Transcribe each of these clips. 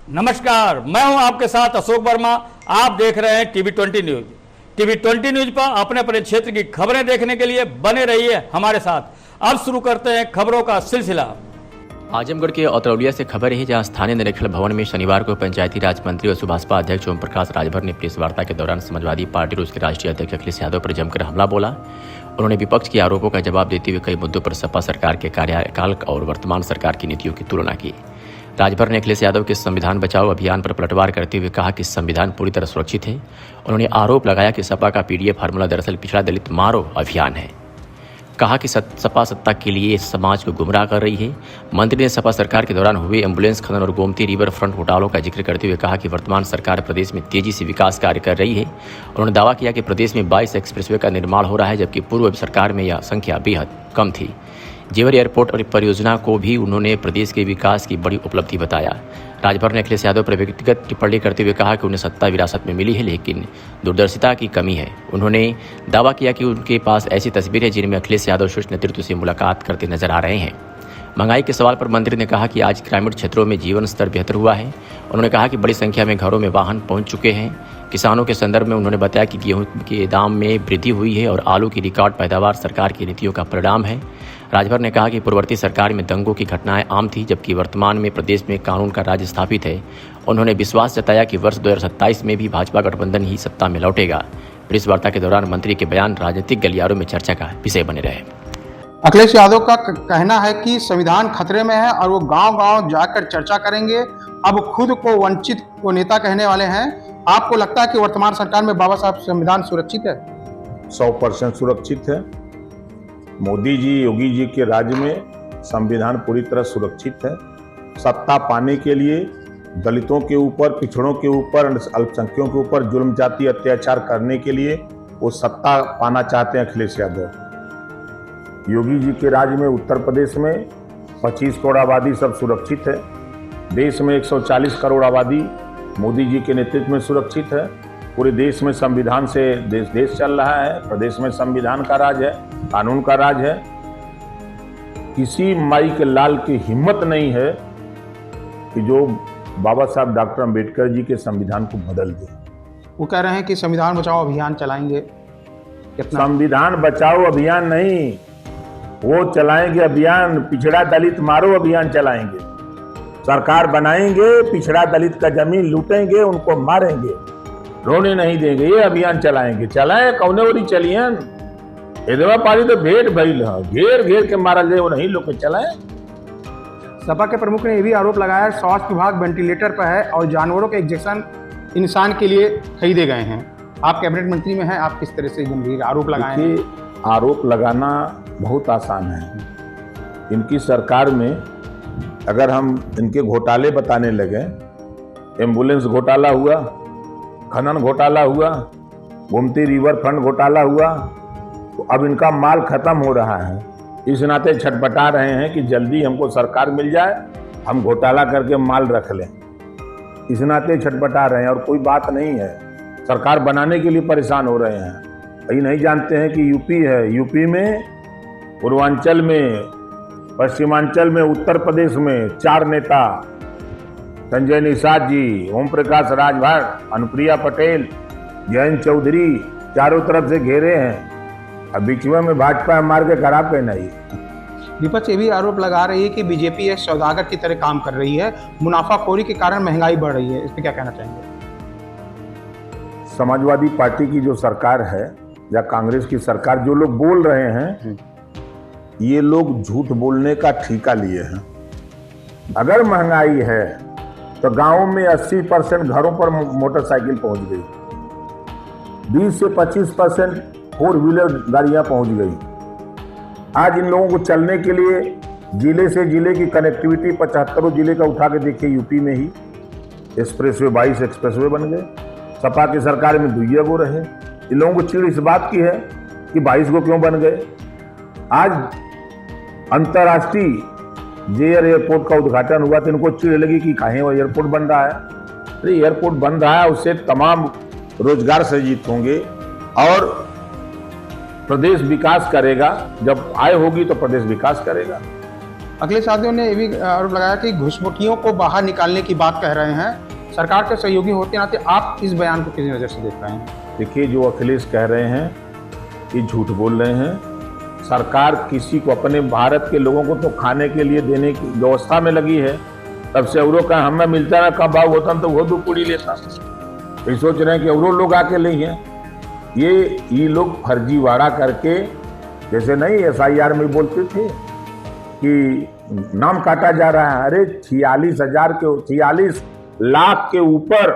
नमस्कार, मैं हूं आपके साथ अशोक वर्मा। आप देख रहे हैं टीवी 20 न्यूज। टीवी 20 न्यूज पर अपने अपने क्षेत्र की खबरें देखने के लिए बने रहिए हमारे साथ। अब शुरू करते हैं खबरों का सिलसिला। आजमगढ़ के औतरौलिया से खबर है जहां स्थानीय निरीक्षण भवन में शनिवार को पंचायती राज मंत्री और सुभाषपा अध्यक्ष ओम प्रकाश राजभर ने प्रेस वार्ता के दौरान समाजवादी पार्टी और उसके राष्ट्रीय अध्यक्ष अखिलेश यादव पर जमकर हमला बोला। उन्होंने विपक्ष के आरोपों का जवाब देते हुए कई मुद्दों पर सपा सरकार के कार्यकाल और वर्तमान सरकार की नीतियों की तुलना की। राजभर ने अखिलेश यादव के संविधान बचाओ अभियान पर पलटवार करते हुए कहा कि संविधान पूरी तरह सुरक्षित है। उन्होंने आरोप लगाया कि सपा का पीडीएफ फार्मूला दरअसल पिछड़ा दलित मारो अभियान है। कहा कि सपा सत्ता के लिए समाज को गुमराह कर रही है। मंत्री ने सपा सरकार के दौरान हुए एम्बुलेंस खनन और गोमती रिवर फ्रंट घोटालों का जिक्र करते हुए कहा कि वर्तमान सरकार प्रदेश में तेजी से विकास कार्य कर रही है। उन्होंने दावा किया कि प्रदेश में 22 एक्सप्रेसवे का निर्माण हो रहा है, जबकि पूर्व सरकार में यह संख्या बेहद कम थी। जेवर एयरपोर्ट और परियोजना को भी उन्होंने प्रदेश के विकास की बड़ी उपलब्धि बताया। राजभर ने अखिलेश यादव पर व्यक्तिगत टिप्पणी करते हुए कहा कि उन्हें सत्ता विरासत में मिली है, लेकिन दूरदर्शिता की कमी है। उन्होंने दावा किया कि उनके पास ऐसी तस्वीरें जिनमें अखिलेश यादव शीर्ष नेतृत्व से मुलाकात करते नजर आ रहे हैं। महंगाई के सवाल पर मंत्री ने कहा कि आज ग्रामीण क्षेत्रों में जीवन स्तर बेहतर हुआ है। उन्होंने कहा कि बड़ी संख्या में घरों में वाहन पहुंच चुके हैं। किसानों के संदर्भ में उन्होंने बताया कि गेहूं के दाम में वृद्धि हुई है और आलू की रिकॉर्ड पैदावार सरकार की नीतियों का परिणाम है। राजभर ने कहा कि पूर्ववर्ती सरकार में दंगों की घटनाएं आम थी, जबकि वर्तमान में प्रदेश में कानून का राज स्थापित है। उन्होंने विश्वास जताया कि वर्ष 2027 में भी भाजपा गठबंधन ही सत्ता में लौटेगा। प्रेस वार्ता के दौरान मंत्री के बयान राजनीतिक गलियारों में चर्चा का विषय बने रहे। अखिलेश यादव का कहना है कि संविधान खतरे में है और वो गांव-गांव जाकर चर्चा करेंगे। अब खुद को वंचित को नेता कहने वाले हैं। आपको लगता है कि वर्तमान सरकार में बाबा साहब संविधान सुरक्षित है? 100% सुरक्षित है। मोदी जी, योगी जी के राज्य में संविधान पूरी तरह सुरक्षित है। सत्ता पाने के लिए दलितों के ऊपर, पिछड़ों के ऊपर, अल्पसंख्यकों के ऊपर जुल्म जाति अत्याचार करने के लिए वो सत्ता पाना चाहते हैं अखिलेश यादव। योगी जी के राज्य में उत्तर प्रदेश में 25 करोड़ आबादी सब सुरक्षित है। देश में 140 करोड़ आबादी मोदी जी के नेतृत्व में सुरक्षित है। पूरे देश में संविधान से देश चल रहा है। प्रदेश में संविधान का राज है, कानून का राज है। किसी माई के लाल की हिम्मत नहीं है कि जो बाबा साहब डॉक्टर अंबेडकर जी के संविधान को बदल दे। वो कह रहे हैं कि संविधान बचाओ अभियान चलाएंगे। संविधान बचाओ अभियान नहीं, वो चलाएंगे अभियान पिछड़ा दलित मारो अभियान चलाएंगे। सरकार बनाएंगे, पिछड़ा दलित का जमीन लूटेंगे, उनको मारेंगे, रोने नहीं देंगे, ये अभियान चलाएंगे। चलाए कौने ओरी चलियन एदवा पारी तो भेड़ भइल है, घेर घेर के मारल जाए, वो नहीं लोग चलाए। सपा के प्रमुख ने यह भी आरोप लगाया स्वास्थ्य विभाग वेंटिलेटर पर है और जानवरों के इंजेक्शन इंसान के लिए खरीदे गए हैं। आप कैबिनेट मंत्री में हैं, आप किस तरह से गंभीर आरोप लगाए हैं? आरोप लगाना बहुत आसान है। इनकी सरकार में अगर हम इनके घोटाले बताने लगे, एम्बुलेंस घोटाला हुआ, खनन घोटाला हुआ, गोमती रिवर फ्रंट घोटाला हुआ, तो अब इनका माल खत्म हो रहा है। इस नाते छटपटा रहे हैं कि जल्दी हमको सरकार मिल जाए, हम घोटाला करके माल रख लें। इस नाते छटपटा रहे हैं और कोई बात नहीं है। सरकार बनाने के लिए परेशान हो रहे हैं। ये नहीं जानते हैं कि यूपी है, यूपी में, पूर्वांचल में, पश्चिमांचल में, उत्तर प्रदेश में 4 नेता संजय निषाद जी, ओम प्रकाश राजभर, अनुप्रिया पटेल, जयंत चौधरी चारों तरफ से घेरे हैं। अब बीच में भाजपा मार के खराब कहना ही। विपक्ष ये भी आरोप लगा रही है कि बीजेपी एक सौदागर की तरह काम कर रही है, मुनाफाखोरी के कारण महंगाई बढ़ रही है। इस पर क्या कहना चाहेंगे? समाजवादी पार्टी की जो सरकार है या कांग्रेस की सरकार, जो लोग बोल रहे हैं, ये लोग झूठ बोलने का ठेका लिए हैं। अगर महंगाई है तो गांव में 80% घरों पर मोटरसाइकिल पहुंच गई, 20 से 25% 4 व्हीलर गाड़ियां पहुंच गई। आज इन लोगों को चलने के लिए जिले से जिले की कनेक्टिविटी 75 जिले का उठा के देखिए, यूपी में ही एक्सप्रेसवे 22 एक्सप्रेसवे बन गए। सपा की सरकार में 2 गो रहे। इन लोगों को चिड़ इस बात की है कि 22 गो क्यों बन गए। आज अंतर्राष्ट्रीय जेयर एयरपोर्ट का उद्घाटन हुआ तो इनको चिड़ लगी कि कहीं वो एयरपोर्ट बन रहा है। अरे एयरपोर्ट बन रहा है, उससे तमाम रोजगार सृजित होंगे और प्रदेश विकास करेगा। जब आय होगी तो प्रदेश विकास करेगा। अखिलेश यादव ने ये भी आरोप लगाया कि घुसपैठियों को बाहर निकालने की बात कह रहे हैं। सरकार के सहयोगी होते नाते आप इस बयान को किस नज़र से देख रहे हैं? देखिए, जो अखिलेश कह रहे हैं ये झूठ बोल रहे हैं। सरकार किसी को, अपने भारत के लोगों को तो खाने के लिए देने की व्यवस्था में लगी है। तब से औरों का हमें मिलता ना, कब भाव होता तो वो 2 पूड़ी लेता। ये सोच रहे हैं कि औरों लोग आके ले हैं। ये लोग फर्जीवाड़ा करके, जैसे नहीं SIR में बोलते थे कि नाम काटा जा रहा है। अरे 46 लाख के ऊपर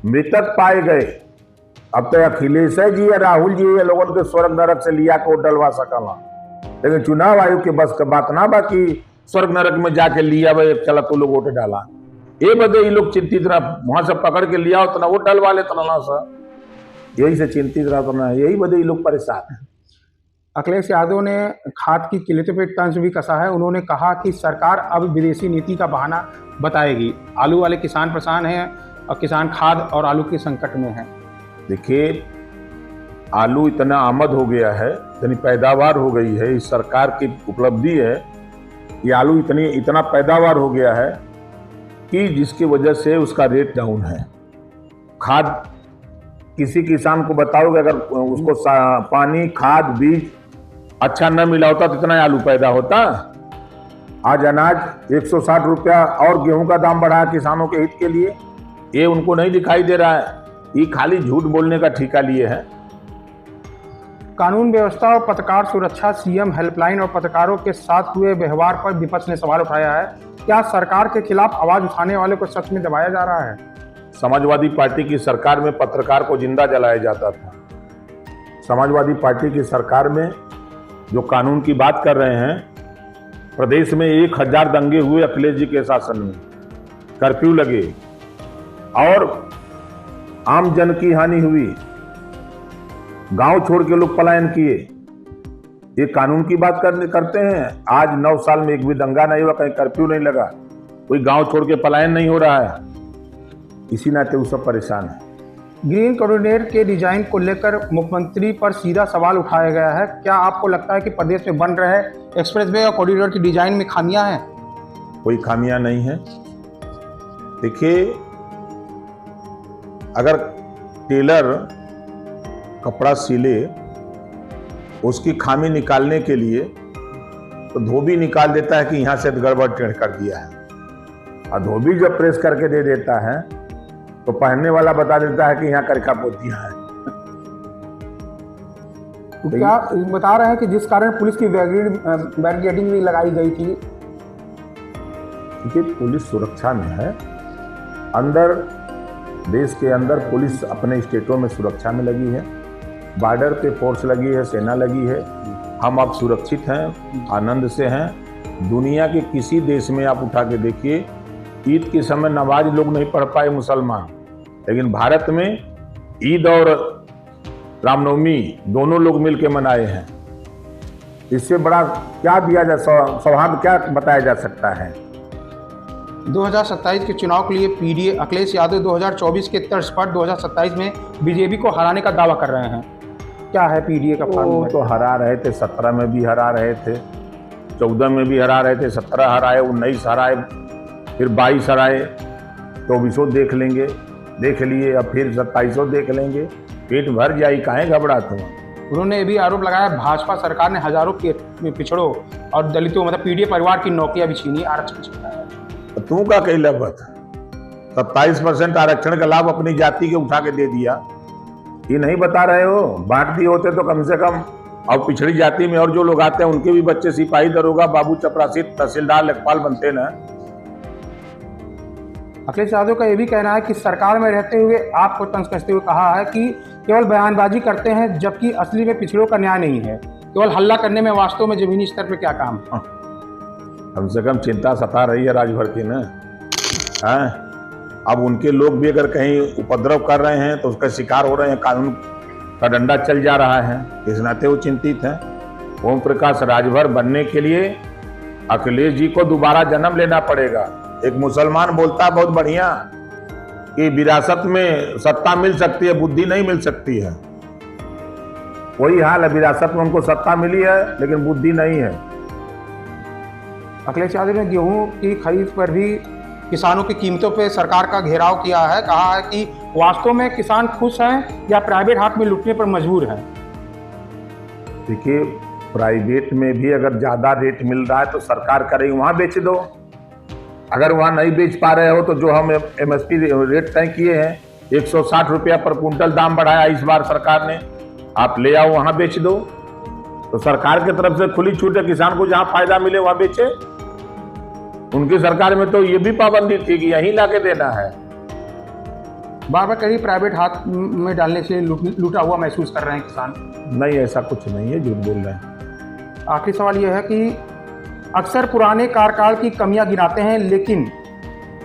मृतक पाए गए। अब तो अखिलेश जी या राहुल जी ये लोगों के स्वर्ग नरक से लिया को डलवा सकला, लेकिन चुनाव आयोग के बस का बात ना बाकी स्वर्ग नरक में जाके लिया भाई चला तो लोग वोट डाला। ये बदे ये लोग चिंतित रहा, वहां से पकड़ के लिया उतना वो डलवा ले तना सा, यही से चिंतित रहा तना, यही बदे ये लोग परेशान है। अखिलेश यादव ने खाद की किल्लतों पर तंज भी कसा है। उन्होंने कहा कि सरकार अब विदेशी नीति का बहाना बताएगी। आलू वाले किसान परेशान हैं और किसान खाद और आलू के संकट में हैं। देखिए, आलू इतना आमद हो गया है, इतनी पैदावार हो गई है, इस सरकार की उपलब्धि है। ये आलू इतना पैदावार हो गया है कि जिसकी वजह से उसका रेट डाउन है। खाद किसी किसान को बताओगे अगर उसको पानी, खाद, बीज अच्छा न मिला होता तो इतना आलू पैदा होता। आज अनाज 160 रुपया और गेहूं का दाम बढ़ा किसानों के हित के लिए, ये उनको नहीं दिखाई दे रहा है। ये खाली झूठ बोलने का ठेका लिए है। कानून व्यवस्था और पत्रकार सुरक्षा, सीएम हेल्पलाइन और पत्रकारों के साथ हुए व्यवहार पर विपक्ष ने सवाल उठाया है। क्या सरकार के खिलाफ आवाज उठाने वाले को सच में दबाया जा रहा है? समाजवादी पार्टी की सरकार में पत्रकार को जिंदा जलाया जाता था। समाजवादी पार्टी की सरकार में जो कानून की बात कर रहे हैं, प्रदेश में 1000 दंगे हुए अखिलेश जी के शासन में, कर्फ्यू लगे और आम जन की हानि हुई, गांव छोड़ के लोग पलायन किए। ये कानून की बात करते हैं। आज 9 साल में एक भी दंगा नहीं हुआ, कहीं कर्फ्यू नहीं लगा, कोई गांव छोड़ के पलायन नहीं हो रहा है। इसी नाते वो सब परेशान है। ग्रीन कॉरिडोर के डिजाइन को लेकर मुख्यमंत्री पर सीधा सवाल उठाया गया है। क्या आपको लगता है कि प्रदेश में बन रहे एक्सप्रेसवे और कॉरिडोर की डिजाइन में खामियां हैं? कोई खामियां नहीं है। देखिए, अगर टेलर कपड़ा सिले, उसकी खामी निकालने के लिए तो धोबी निकाल देता है कि यहां से गड़बड़ टेढ़ कर दिया है, और धोबी जब प्रेस करके दे देता है तो पहनने वाला बता देता है कि यहाँ करखा पोत दिया है। तो क्या बता रहे हैं कि जिस कारण पुलिस की बैरिकेडिंग भी लगाई गई थी? क्योंकि पुलिस सुरक्षा में है। अंदर, देश के अंदर पुलिस अपने स्टेटों में सुरक्षा में लगी है, बॉर्डर पे फोर्स लगी है, सेना लगी है। हम अब सुरक्षित हैं, आनंद से हैं। दुनिया के किसी देश में आप उठा के देखिए, ईद के समय नमाज लोग नहीं पढ़ पाए मुसलमान, लेकिन भारत में ईद और रामनवमी दोनों लोग मिलकर मनाए हैं। इससे बड़ा क्या दिया जा, सौभाग्य क्या बताया जा सकता है? 2027 के चुनाव के लिए पीडीए अखिलेश यादव 2024 के तर्ज पर 2027 में बीजेपी को हराने का दावा कर रहे हैं। क्या है पीडीए का वो तो हरा रहे थे, 17 में भी हरा रहे थे, 14 में भी हरा रहे थे, 17 हराए, 19 हराए, फिर 22 हराए, 24 देख लेंगे, देख लिए, अब फिर 27 देख लेंगे। पेट भर जाई, काहे घबरात हो। उन्होंने ये भी आरोप लगाया भाजपा सरकार ने हजारों पिछड़ों और दलितों मतलब पीडीए परिवार की नौकरियां भी छीनी, आरक्षण छीना है। तू का कही लगभग 27% आरक्षण का लाभ अपनी जाति के उठा के दे दिया, ये नहीं बता रहे हो? बांट दिए होते तो कम से कम अब पिछड़ी जाति में और जो लोग आते हैं उनके भी बच्चे सिपाही, दरोगा, बाबू, चपरासी, तहसीलदार, लेखपाल बनते ना। अखिलेश यादव का यह भी कहना है कि सरकार में रहते हुए आपको तंज कसते हुए कहा है कि केवल बयानबाजी करते हैं, जबकि असली में पिछड़ों का न्याय नहीं है, केवल हल्ला करने में वास्तव में जमीनी स्तर पर क्या काम है। कम से कम चिंता सता रही है राजभर की ना। अब उनके लोग भी अगर कहीं उपद्रव कर रहे हैं तो उसका शिकार हो रहे हैं, कानून का डंडा चल जा रहा है, इस नाते वो चिंतित हैं। ओम प्रकाश राजभर बनने के लिए अखिलेश जी को दोबारा जन्म लेना पड़ेगा। एक मुसलमान बोलता है बहुत बढ़िया कि विरासत में सत्ता मिल सकती है, बुद्धि नहीं मिल सकती है। वही हाल है, विरासत में उनको सत्ता मिली है लेकिन बुद्धि नहीं है। अखिलेश यादव ने गेहूं की खरीद पर भी किसानों की कीमतों पे सरकार का घेराव किया है, कहा है कि वास्तव में किसान खुश हैं या प्राइवेट हाथ में लुटने पर मजबूर हैं। देखिए, प्राइवेट में भी अगर ज्यादा रेट मिल रहा है तो सरकार करेगी वहां बेच दो। अगर वहां नहीं बेच पा रहे हो तो जो हम एमएसपी रेट तय किए हैं 160 रुपया पर कुंटल दाम बढ़ाया इस बार सरकार ने, आप ले आओ वहां बेच दो। तो सरकार की तरफ से खुली छूट है, किसान को जहां फायदा मिले वहां बेचे। उनकी सरकार में तो ये भी पाबंदी थी कि यहीं लाके देना है। बार बार कहीं प्राइवेट हाथ में डालने से लूटा हुआ महसूस कर रहे हैं किसान। नहीं, ऐसा कुछ नहीं है, झूठ बोल रहे हैं। आखिरी सवाल यह है कि अक्सर पुराने कार्यकाल की कमियां गिनाते हैं, लेकिन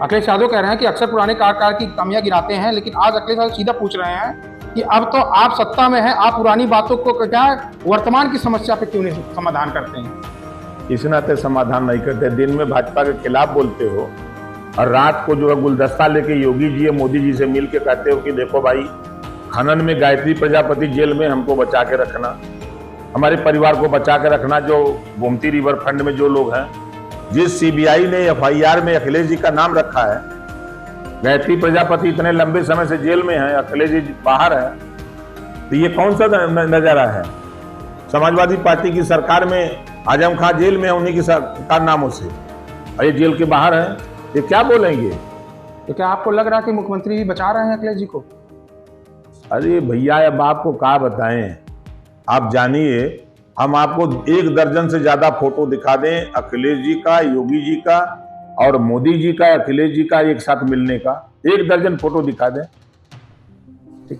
अखिलेश यादव कह रहे हैं कि अक्सर पुराने कार्यकाल की कमियां गिनाते हैं, लेकिन आज अखिलेश यादव सीधा पूछ रहे हैं कि अब तो आप सत्ता में हैं, आप पुरानी बातों को क्या वर्तमान की समस्या पे क्यों नहीं समाधान करते हैं? इस नाते समाधान नहीं करते। दिन में भाजपा के खिलाफ बोलते हो और रात को जो है गुलदस्ता लेके योगी जी या मोदी जी से मिल के कहते हो कि देखो भाई, खनन में गायत्री प्रजापति जेल में हमको बचा के रखना, हमारे परिवार को बचा के रखना। जो गोमती रिवर फ्रंट में जो लोग हैं, जिस सीबीआई ने एफआईआर में अखिलेश जी का नाम रखा है, गायत्री प्रजापति इतने लंबे समय से जेल में है, अखिलेश जी बाहर है, तो ये कौन सा नजारा है? समाजवादी पार्टी की सरकार में आजम खान जेल में है उन्हीं की कारनामों से, और ये जेल के बाहर है, ये क्या बोलेंगे? तो क्या आपको लग रहा है कि मुख्यमंत्री बचा रहे हैं अखिलेश जी को? अरे भैया, अब आपको क्या बताएं, आप जानिए। हम आपको 1 दर्जन से ज्यादा फोटो दिखा दें अखिलेश जी का, योगी जी का और मोदी जी का, अखिलेश जी का एक साथ मिलने का 1 दर्जन फोटो दिखा दें। ठीक।